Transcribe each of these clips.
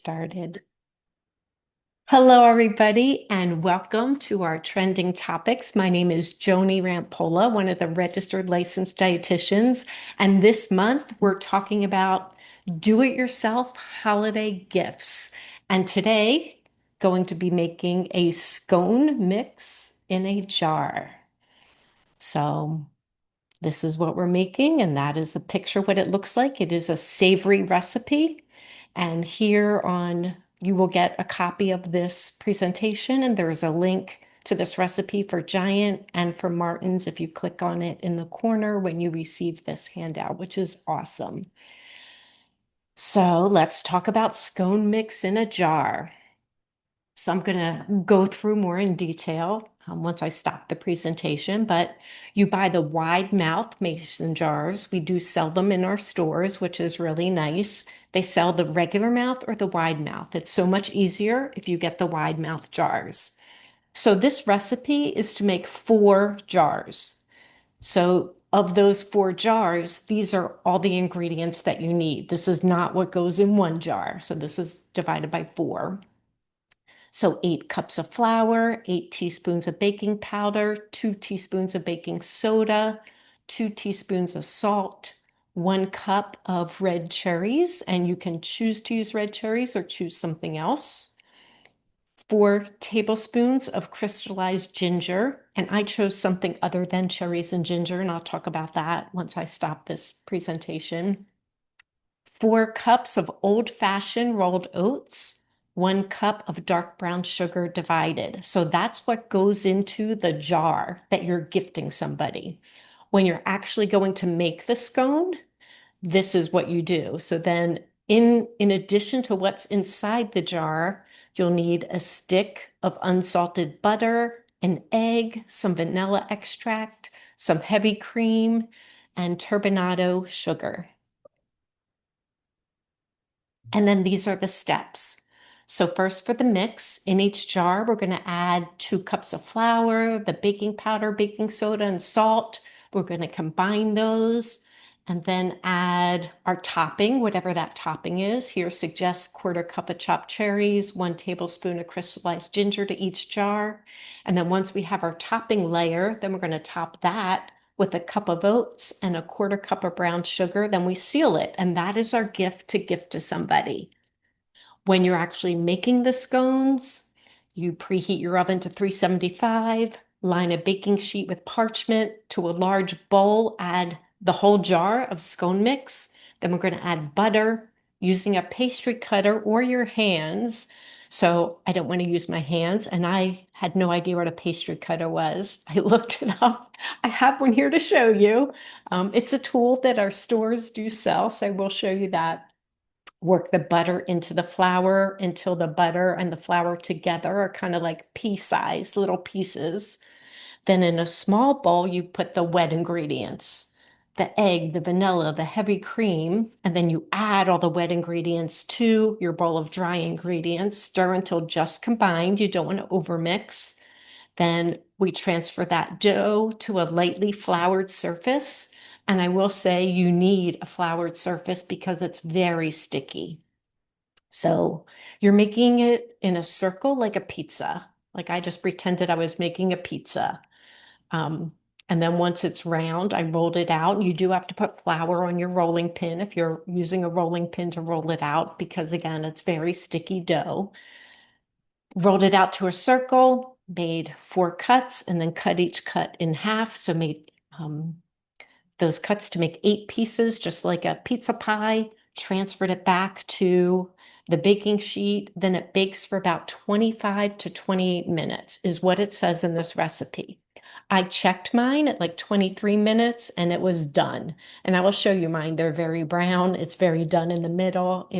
Started. Hello, everybody, and welcome to our trending topics. My name is Joni Rampola, one of the registered licensed dietitians, and this month we're talking about do-it-yourself holiday gifts. And today, going to be making a scone mix in a jar. So this is what we're making, and that is the picture, what it looks like. It is a savory recipe. And here on, you will get a copy of this presentation, and there's a link to this recipe for Giant and for Martin's if you click on it in the corner when you receive this handout, which is awesome. So let's talk about scone mix in a jar. So I'm going to go through more in detail once I stop the presentation, but you buy the wide mouth mason jars. We do sell them in our stores, which is really nice. They sell the regular mouth or the wide mouth. It's so much easier if you get the wide mouth jars. So this recipe is to make 4 jars. So of those 4 jars, these are all the ingredients that you need. This is not what goes in 1 jar. So this is divided by 4. So 8 cups of flour, 8 teaspoons of baking powder, 2 teaspoons of baking soda, 2 teaspoons of salt, 1 cup of red cherries, and you can choose to use red cherries or choose something else. 4 tablespoons of crystallized ginger, and I chose something other than cherries and ginger, and I'll talk about that once I stop this presentation. 4 cups of old-fashioned rolled oats, 1 cup of dark brown sugar divided. So that's what goes into the jar that you're gifting somebody. When you're actually going to make the scone, this is what you do. So then in addition to what's inside the jar, you'll need a stick of unsalted butter, an egg, some vanilla extract, some heavy cream, and turbinado sugar. And then these are the steps. So first for the mix, in each jar, we're going to add 2 cups of flour, the baking powder, baking soda, and salt. We're going to combine those and then add our topping, whatever that topping is. Here suggests 1/4 cup of chopped cherries, 1 tablespoon of crystallized ginger to each jar. And then once we have our topping layer, then we're going to top that with a cup of oats and a 1/4 cup of brown sugar, then we seal it. And that is our gift to somebody. When you're actually making the scones, you preheat your oven to 375, line a baking sheet with parchment to a large bowl, add the whole jar of scone mix. Then we're going to add butter using a pastry cutter or your hands. So I don't want to use my hands, and I had no idea what a pastry cutter was. I looked it up. I have one here to show you. It's a tool that our stores do sell, so I will show you that. Work the butter into the flour until the butter and the flour together are kind of like pea-sized little pieces. Then in a small bowl, you put the wet ingredients, the egg, the vanilla, the heavy cream, and then you add all the wet ingredients to your bowl of dry ingredients. Stir until just combined. You don't want to overmix. Then we transfer that dough to a lightly floured surface. And I will say you need a floured surface because it's very sticky. So you're making it in a circle like a pizza. Like I just pretended I was making a pizza. Um, and then once it's round, I rolled it out. You do have to put flour on your rolling pin if you're using a rolling pin to roll it out, because again, it's very sticky dough. Rolled it out to a circle, made 4 cuts, and then cut each cut in half. So made those cuts to make 8 pieces, just like a pizza pie, transferred it back to the baking sheet. Then it bakes for about 25 to 28 minutes is what it says in this recipe. I checked mine at like 23 minutes and it was done. And I will show you mine. They're very brown. It's very done in the middle.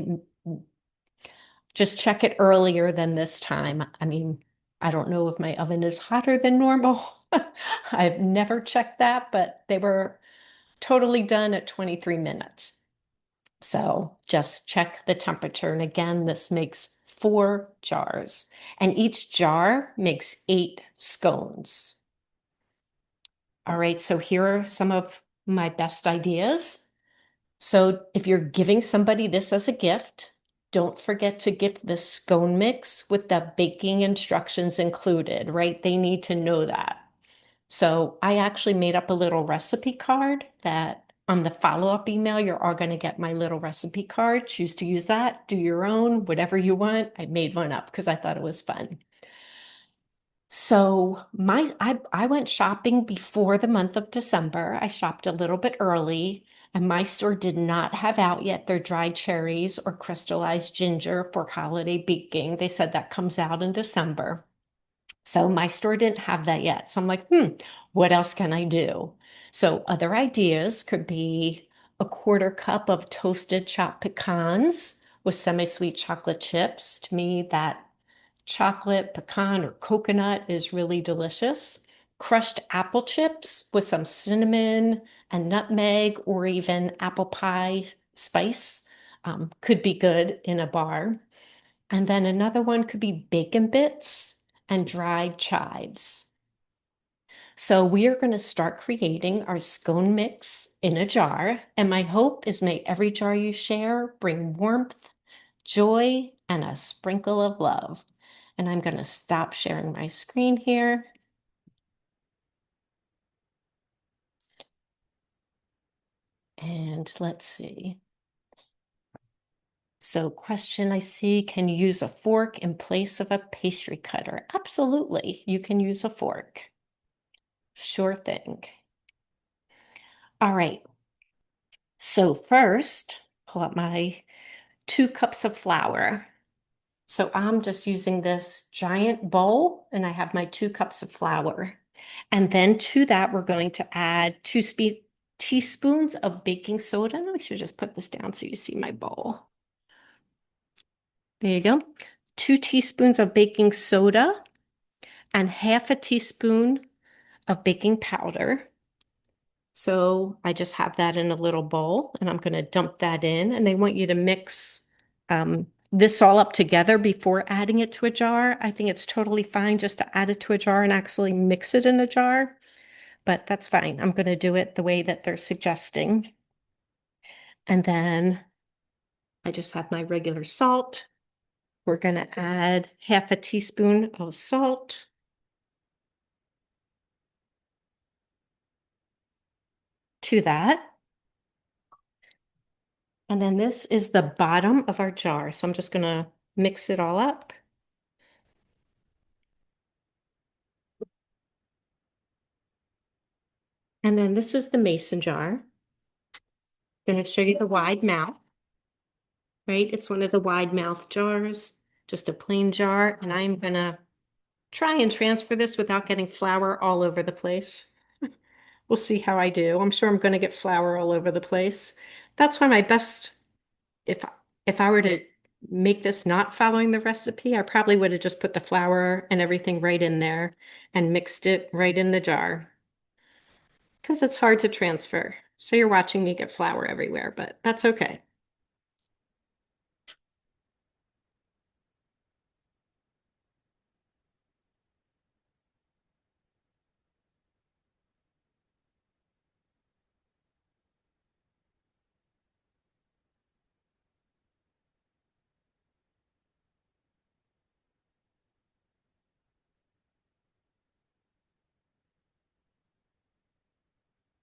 Just check it earlier than this time. I mean, I don't know if my oven is hotter than normal. I've never checked that, but they were totally done at 23 minutes. So just check the temperature. And again, this makes 4 jars. And each jar makes 8 scones. All right, so here are some of my best ideas. So if you're giving somebody this as a gift, don't forget to gift the scone mix with the baking instructions included, right? They need to know that. So I actually made up a little recipe card that on the follow-up email, you're all going to get my little recipe card. Choose to use that, do your own, whatever you want. I made one up because I thought it was fun. So I went shopping before the month of December. I shopped a little bit early, and my store did not have out yet their dried cherries or crystallized ginger for holiday baking. They said that comes out in December. So my store didn't have that yet. So I'm like, what else can I do? So other ideas could be a quarter cup of toasted chopped pecans with semi-sweet chocolate chips. To me, that chocolate, pecan, or coconut is really delicious. Crushed apple chips with some cinnamon and nutmeg or even apple pie spice could be good in a bar. And then another one could be bacon bits and dried chives. So we are going to start creating our scone mix in a jar. And my hope is may every jar you share bring warmth, joy, and a sprinkle of love. And I'm going to stop sharing my screen here. And let's see. So question I see, can you use a fork in place of a pastry cutter? Absolutely, you can use a fork. Sure thing. All right. So first, pull up my 2 cups of flour. So I'm just using this giant bowl and I have my 2 cups of flour. And then to that, we're going to add two teaspoons of baking soda. And I should just put this down so you see my bowl. There you go. 2 teaspoons of baking soda and half a teaspoon of baking powder. So I just have that in a little bowl and I'm going to dump that in. And they want you to mix this all up together before adding it to a jar. I think it's totally fine just to add it to a jar and actually mix it in a jar, but that's fine. I'm going to do it the way that they're suggesting. And then I just have my regular salt. We're going to add half a teaspoon of salt. To that. And then this is the bottom of our jar. So I'm just going to mix it all up. And then this is the mason jar. I'm going to show you the wide mouth, right? It's one of the wide mouth jars, just a plain jar. And I'm going to try and transfer this without getting flour all over the place. We'll see how I do. I'm sure I'm going to get flour all over the place. That's why my best, if if I were to make this not following the recipe, I probably would have just put the flour and everything right in there and mixed it right in the jar because it's hard to transfer. So you're watching me get flour everywhere, but that's okay.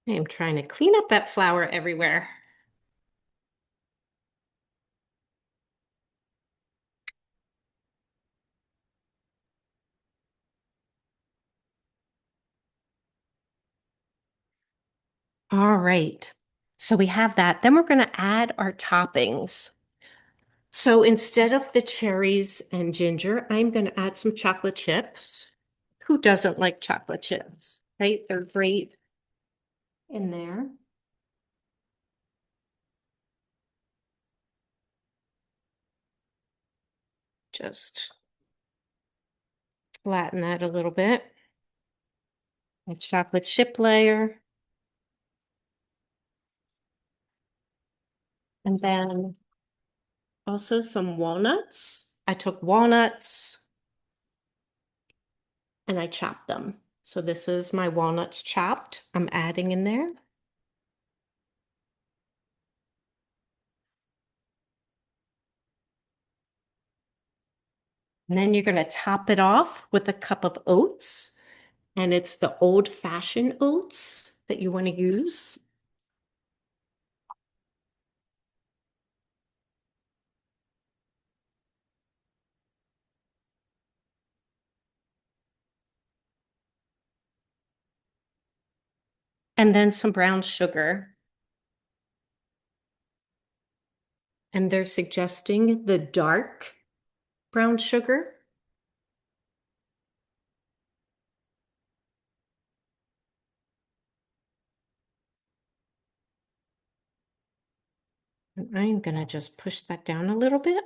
I am trying to clean up that flour everywhere. All right. So we have that. Then we're going to add our toppings. So instead of the cherries and ginger, I'm going to add some chocolate chips. Who doesn't like chocolate chips, right? They're great in there. Just flatten that a little bit. A chocolate chip layer. And then also some walnuts. I took walnuts and I chopped them. So this is my walnuts chopped. I'm adding in there. And then you're going to top it off with a cup of oats. And it's the old-fashioned oats that you want to use. And then some brown sugar. And they're suggesting the dark brown sugar. And I'm going to just push that down a little bit.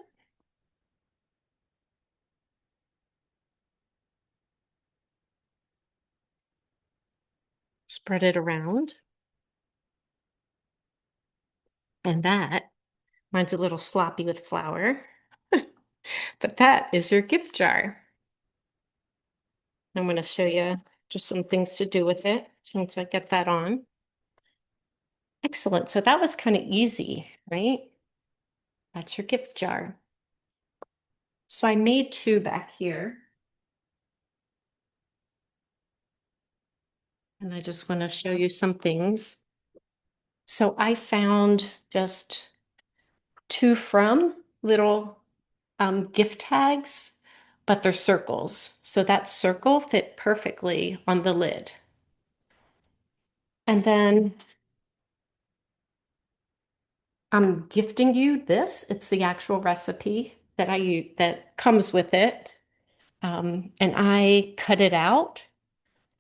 Spread it around. And that, mine's a little sloppy with flour, but that is your gift jar. I'm going to show you just some things to do with it once I get that on. Excellent. So that was kind of easy, right? That's your gift jar. So I made two back here. And I just want to show you some things. So I found just two from little gift tags, but they're circles. So that circle fit perfectly on the lid. And then I'm gifting you this. It's the actual recipe that I use that comes with it. And I cut it out,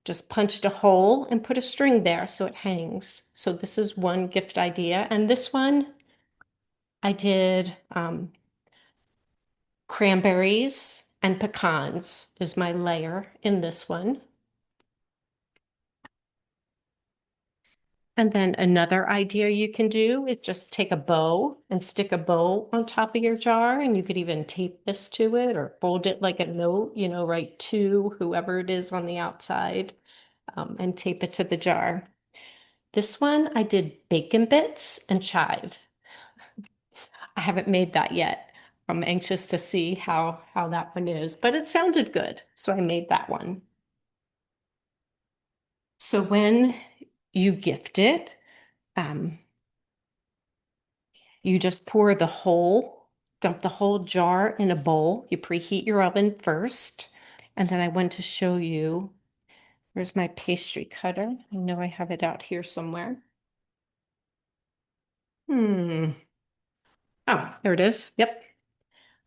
just punched a hole and put a string there so it hangs. So this is one gift idea. And this one I did cranberries and pecans is my layer in this one. And then another idea you can do is just take a bow and stick a bow on top of your jar. And you could even tape this to it or fold it like a note, write to whoever it is on the outside, and tape it to the jar. This one I did bacon bits and chive. I haven't made that yet. I'm anxious to see how that one is, but it sounded good. So I made that one. So when you gift it, um, you just pour dump the whole jar in a bowl. You preheat your oven first. And then I want to show you, where's my pastry cutter? I know I have it out here somewhere. Hmm. Oh, there it is. Yep.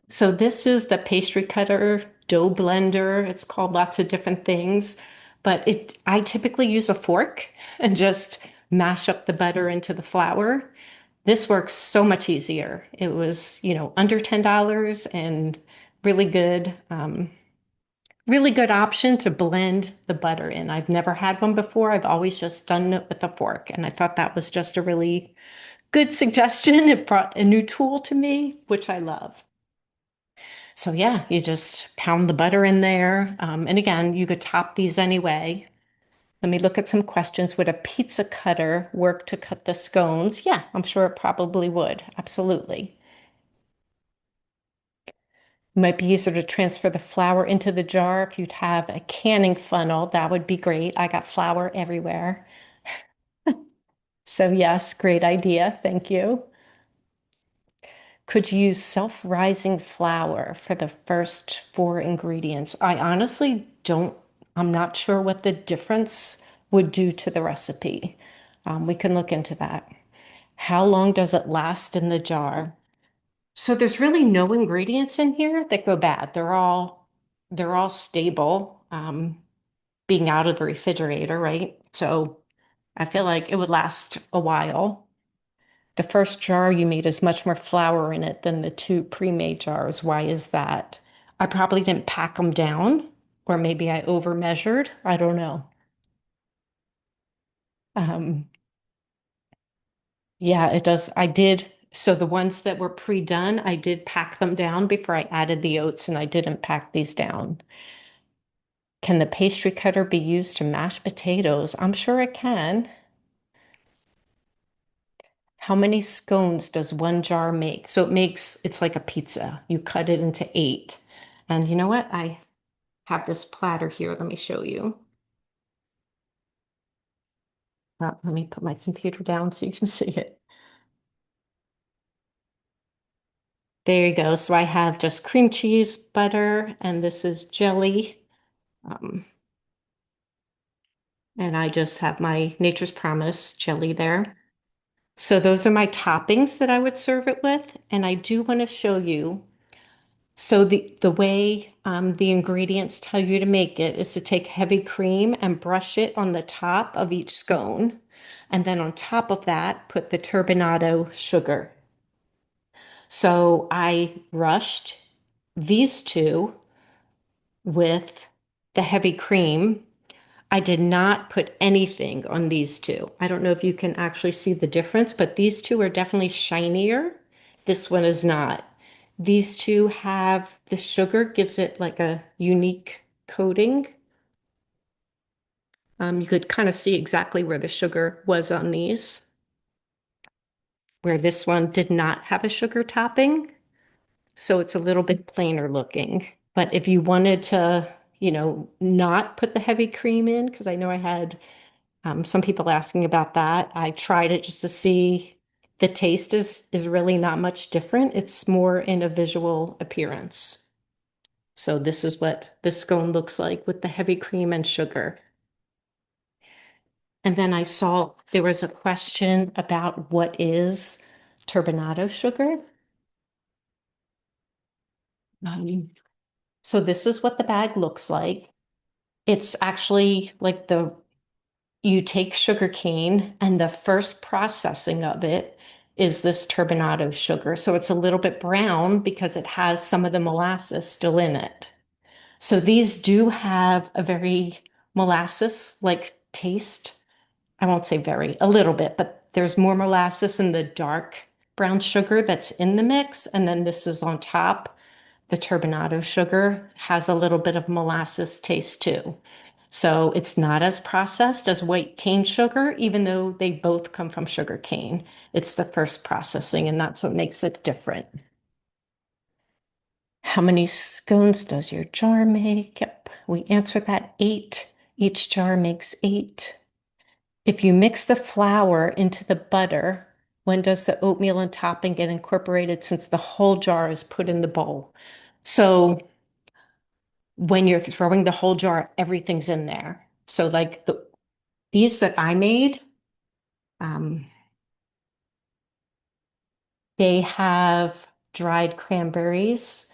So this is the pastry cutter dough blender. It's called lots of different things, but I typically use a fork and just mash up the butter into the flour. This works so much easier. It was, under $10 and really good, really good option to blend the butter in. I've never had one before. I've always just done it with a fork, and I thought that was just a really good suggestion. It brought a new tool to me, which I love. So yeah, you just pound the butter in there. And again, you could top these anyway. Let me look at some questions. Would a pizza cutter work to cut the scones? Yeah, I'm sure it probably would. Absolutely. It might be easier to transfer the flour into the jar if you'd have a canning funnel. That would be great. I got flour everywhere. So yes, great idea. Thank you. Could you use self-rising flour for the first four ingredients? I honestly don't, I'm not sure what the difference would do to the recipe. We can look into that. How long does it last in the jar? So there's really no ingredients in here that go bad. They're all stable, being out of the refrigerator, right? So I feel like it would last a while. The first jar you made is much more flour in it than the two pre-made jars. Why is that? I probably didn't pack them down, or maybe I over measured. I don't know. Um, yeah, it does. I did. So the ones that were pre-done, I did pack them down before I added the oats, and I didn't pack these down. Can the pastry cutter be used to mash potatoes? I'm sure it can. How many scones does one jar make? So it's like a pizza. You cut it into eight. And you know what? I have this platter here. Let me show you. Let me put my computer down so you can see it. There you go. So I have just cream cheese, butter, and this is jelly. Um, and I just have my Nature's Promise jelly there. So those are my toppings that I would serve it with. And I do want to show you. So the way the ingredients tell you to make it is to take heavy cream and brush it on the top of each scone. And then on top of that, put the turbinado sugar. So I rushed these two with the heavy cream. I did not put anything on these two. I don't know if you can actually see the difference, but these two are definitely shinier. This one is not. These two have the sugar, gives it like a unique coating. You could kind of see exactly where the sugar was on these, where this one did not have a sugar topping. So it's a little bit plainer looking. But if you wanted to, not put the heavy cream in, because I know I had some people asking about that. I tried it just to see the taste is really not much different. It's more in a visual appearance. So this is what the scone looks like with the heavy cream and sugar. And then I saw there was a question about what is turbinado sugar. Um, so this is what the bag looks like. It's actually like you take sugar cane and the first processing of it is this turbinado sugar. So it's a little bit brown because it has some of the molasses still in it. So these do have a very molasses-like taste. I won't say very, a little bit, but there's more molasses in the dark brown sugar that's in the mix. And then this is on top. The turbinado sugar has a little bit of molasses taste too. So it's not as processed as white cane sugar, even though they both come from sugar cane. It's the first processing, and that's what makes it different. How many scones does your jar make? Yep, we answered that 8. Each jar makes 8. If you mix the flour into the butter, when does the oatmeal and topping get incorporated since the whole jar is put in the bowl? So when you're throwing the whole jar, everything's in there. So like these that I made, um, they have dried cranberries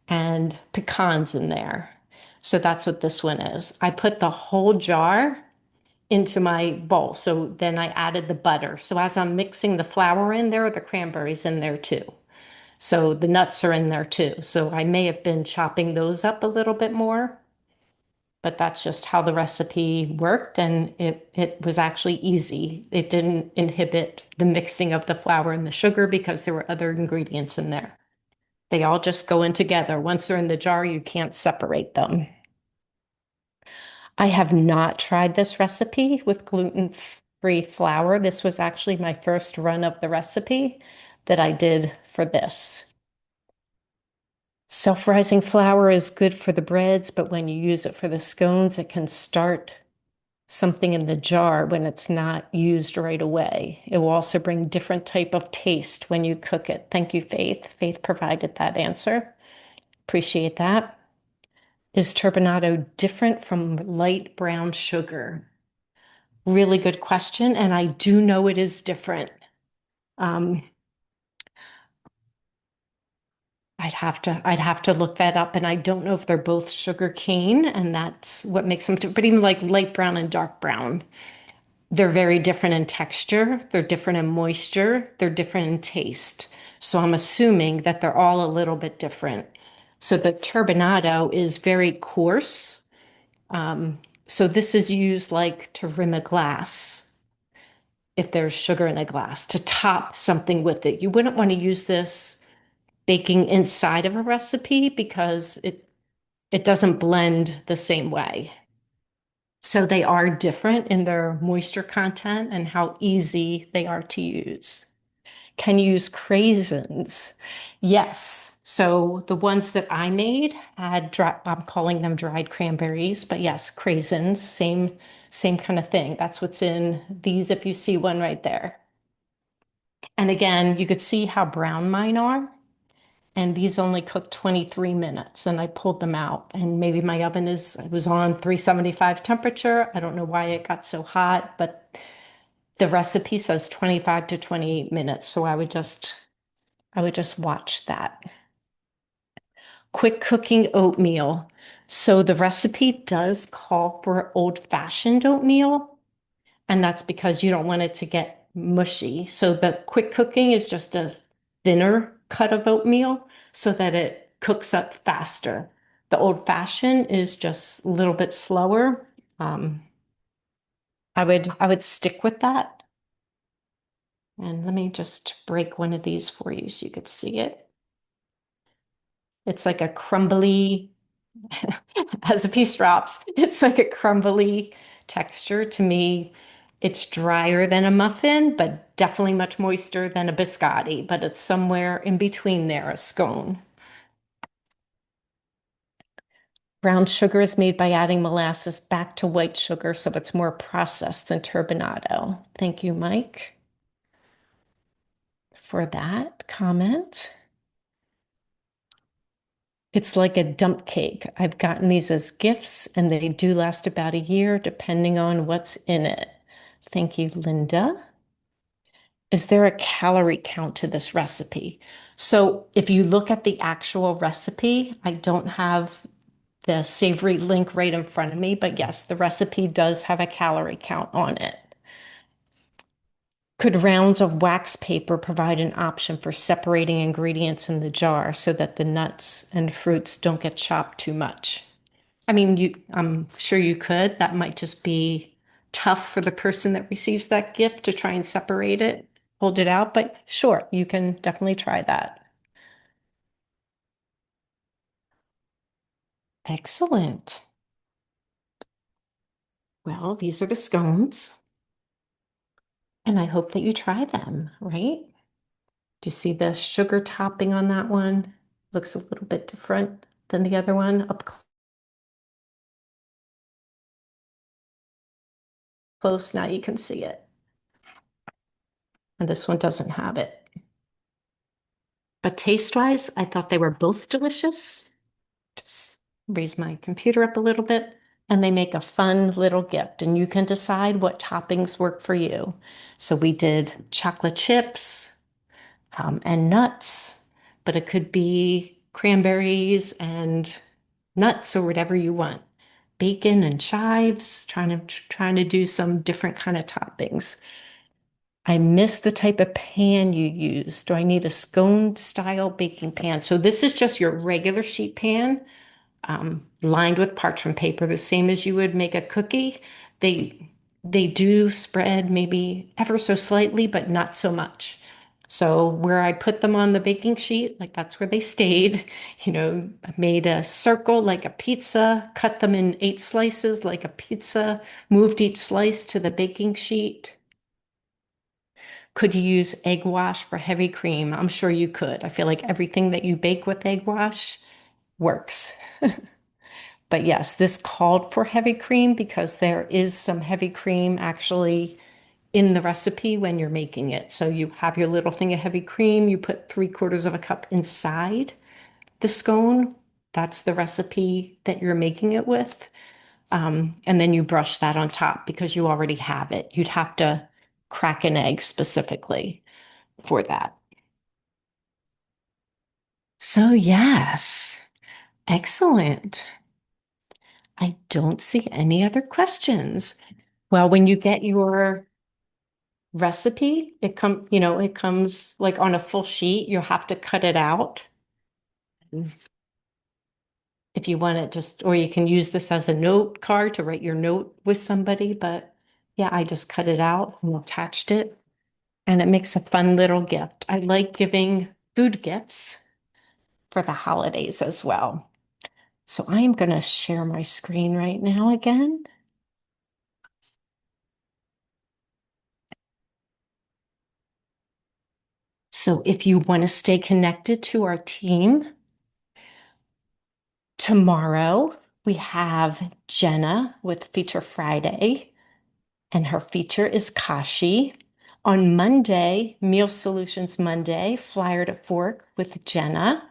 and pecans in there. So that's what this one is. I put the whole jar into my bowl. So then I added the butter. So as I'm mixing the flour in, there are the cranberries in there too. So the nuts are in there too. So I may have been chopping those up a little bit more, but that's just how the recipe worked. And it was actually easy. It didn't inhibit the mixing of the flour and the sugar because there were other ingredients in there. They all just go in together. Once they're in the jar, you can't separate them. I have not tried this recipe with gluten-free flour. This was actually my first run of the recipe that I did for this. Self-rising flour is good for the breads, but when you use it for the scones, it can start something in the jar when it's not used right away. It will also bring different type of taste when you cook it. Thank you, Faith. Faith provided that answer. Appreciate that. Is turbinado different from light brown sugar? Really good question, and I do know it is different. Um, I'd have to look that up, and I don't know if they're both sugar cane, and that's what makes them. But even like light brown and dark brown, they're very different in texture. They're different in moisture. They're different in taste. So I'm assuming that they're all a little bit different. So the turbinado is very coarse. So this is used like to rim a glass if there's sugar in a glass to top something with it. You wouldn't want to use this baking inside of a recipe because it doesn't blend the same way. So they are different in their moisture content and how easy they are to use. Can you use craisins? Yes. So the ones that I made had I'm calling them dried cranberries, but yes, craisins, same kind of thing. That's what's in these if you see one right there. And again, you could see how brown mine are. And these only cooked 23 minutes and I pulled them out. And maybe my oven it was on 375 temperature. I don't know why it got so hot, but the recipe says 25 to 28 minutes. So I would just watch that. Quick cooking oatmeal. So the recipe does call for old-fashioned oatmeal, and that's because you don't want it to get mushy. So the quick cooking is just a thinner cut of oatmeal so that it cooks up faster. The old-fashioned is just a little bit slower. Um, I would stick with that. And let me just break one of these for you so you could see it. It's like a crumbly, as a piece drops, it's like a crumbly texture. To me, it's drier than a muffin, but definitely much moister than a biscotti, but it's somewhere in between there, a scone. Brown sugar is made by adding molasses back to white sugar, so it's more processed than turbinado. Thank you, Mike, for that comment. It's like a dump cake. I've gotten these as gifts, and they do last about a year, depending on what's in it. Thank you, Linda. Is there a calorie count to this recipe? So if you look at the actual recipe, I don't have the savory link right in front of me, but yes, the recipe does have a calorie count on it. Could rounds of wax paper provide an option for separating ingredients in the jar so that the nuts and fruits don't get chopped too much? I mean, I'm sure you could. That might just be tough for the person that receives that gift to try and separate it, hold it out, but sure, you can definitely try that. Excellent. Well, these are the scones, and I hope that you try them, right? Do you see the sugar topping on that one? Looks a little bit different than the other one. Up close, now you can see it. And this one doesn't have it. But taste-wise, I thought they were both delicious. Just raise my computer up a little bit, and they make a fun little gift, and you can decide what toppings work for you. So we did chocolate chips and nuts, but it could be cranberries and nuts or whatever you want. Bacon and chives, trying to do some different kind of toppings. I miss the type of pan you use. Do I need a scone style baking pan? So this is just your regular sheet pan, lined with parchment paper, the same as you would make a cookie. They they do spread maybe ever so slightly, but not so much. So where I put them on the baking sheet, like that's where they stayed. I made a circle like a pizza, cut them in 8 slices like a pizza, moved each slice to the baking sheet. Could you use egg wash for heavy cream? I'm sure you could. I feel like everything that you bake with egg wash works. But yes, this called for heavy cream because there is some heavy cream actually in the recipe when you're making it. So you have your little thing of heavy cream, you put 3/4 of a cup inside the scone. That's the recipe that you're making it with. And then you brush that on top because you already have it. You'd have to crack an egg specifically for that. So, yes, excellent. I don't see any other questions. Well, when you get your recipe, it comes like on a full sheet. You'll have to cut it out if you want it or you can use this as a note card to write your note with somebody. But yeah, I just cut it out and attached it, and it makes a fun little gift. I like giving food gifts for the holidays as well. So I am going to share my screen right now again. So if you want to stay connected to our team, tomorrow we have Jenna with Feature Friday, and her feature is Kashi. On Monday, Meal Solutions Monday, Flyer to Fork with Jenna.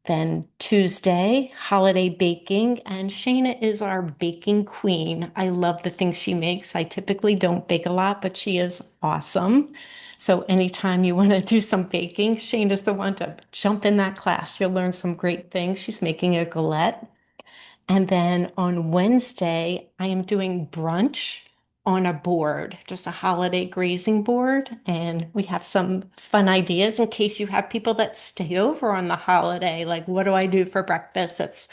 Then Tuesday, holiday baking, and Shayna is our baking queen. I love the things she makes. I typically don't bake a lot, but she is awesome. So anytime you want to do some baking, Shayna's the one to jump in that class. You'll learn some great things. She's making a galette. And then on Wednesday, I am doing brunch on a board, just a holiday grazing board. And we have some fun ideas in case you have people that stay over on the holiday. Like, what do I do for breakfast? That's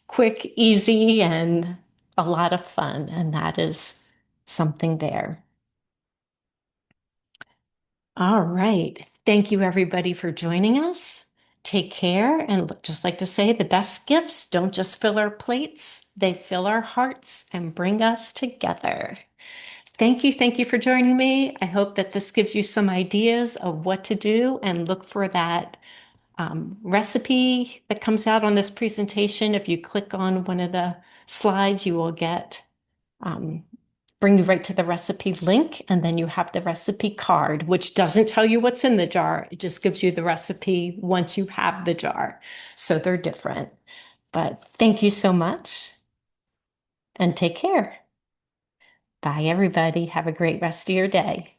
quick, easy, and a lot of fun. And that is something there. All right. Thank you, everybody, for joining us. Take care. And just like to say, the best gifts don't just fill our plates, they fill our hearts and bring us together. Thank you. Thank you for joining me. I hope that this gives you some ideas of what to do and look for that recipe that comes out on this presentation. If you click on one of the slides, you will get um, bring you right to the recipe link, and then you have the recipe card, which doesn't tell you what's in the jar. It just gives you the recipe once you have the jar. So they're different. But thank you so much and take care. Bye, everybody. Have a great rest of your day.